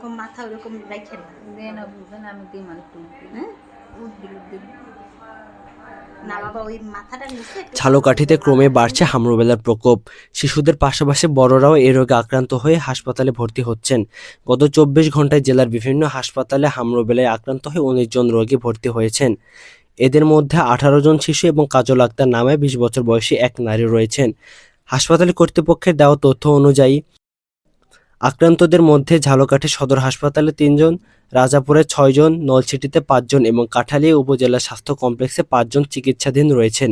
যেরকম মাথা ওরকম রাখেন না, দেন বুঝবেন আমি দিই একটু হ্যাঁ উদ্দিন না বাবা, ওই মাথাটা নিচে একটু ঝালকাঠিতে ক্রমে বাড়ছে হামরুবেলার প্রকোপ। শিশুদের পাশাপাশি বড়রাও এই রোগে আক্রান্ত হয়ে হাসপাতালে ভর্তি হচ্ছেন। গত 24 ঘন্টায় জেলার বিভিন্ন হাসপাতালে হামরুবেলায় আক্রান্ত হয়ে 19 জন রোগী ভর্তি হয়েছেন। এদের মধ্যে 18 জন শিশু এবং কাজল আক্তার নামে 20 বছর বয়সী এক নারী রয়েছেন। হাসপাতাল কর্তৃপক্ষের দেওয়া তথ্য অনুযায়ী আক্রান্তদের মধ্যে ঝালকাঠি সদর হাসপাতালে 3 জন, রাজাপুরে 6 জন, নলছিটিতে 5 জন এবং কাঠালিয়া উপজেলা স্বাস্থ্য কমপ্লেক্সে 5 জন চিকিৎসাধীন রয়েছেন।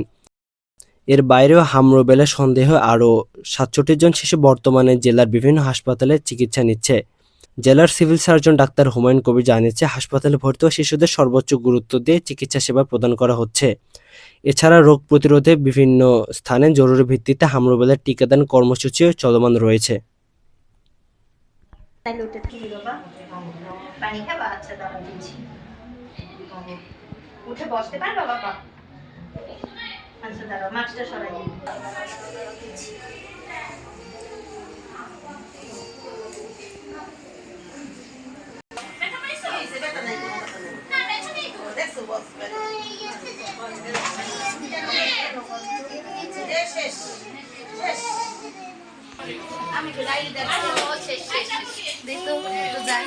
এর বাইরেও হামরুবেলা সন্দেহ আরও 67 জন শিশু বর্তমানে জেলার বিভিন্ন হাসপাতালে চিকিৎসা নিচ্ছে। জেলার civil surgeon doctor Humayun Kabir জানিয়েছে, হাসপাতালে ভর্তি হওয়া শিশুদের সর্বোচ্চ গুরুত্ব দিয়ে চিকিৎসা সেবা প্রদান করা হচ্ছে। এছাড়া রোগ প্রতিরোধে বিভিন্ন স্থানে জরুরি ভিত্তিতে হামরুবেলার টিকাদান কর্মসূচিও চলমান রয়েছে। তাইলে ওটা কি বাবা, পানি খাবা? আচ্ছা দাঁড়া দিচ্ছি, উঠে বসতে পারবা বাবা? আচ্ছা দাঁড়াও, মাছটা সরাই দিই। আমি তো লাইট দেখো দেখো তো যাই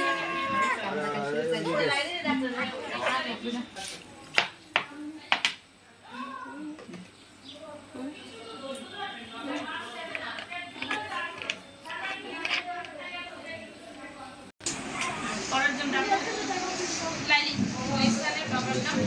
করার জন্য লাইলি ওই স্থানে বাবার নাম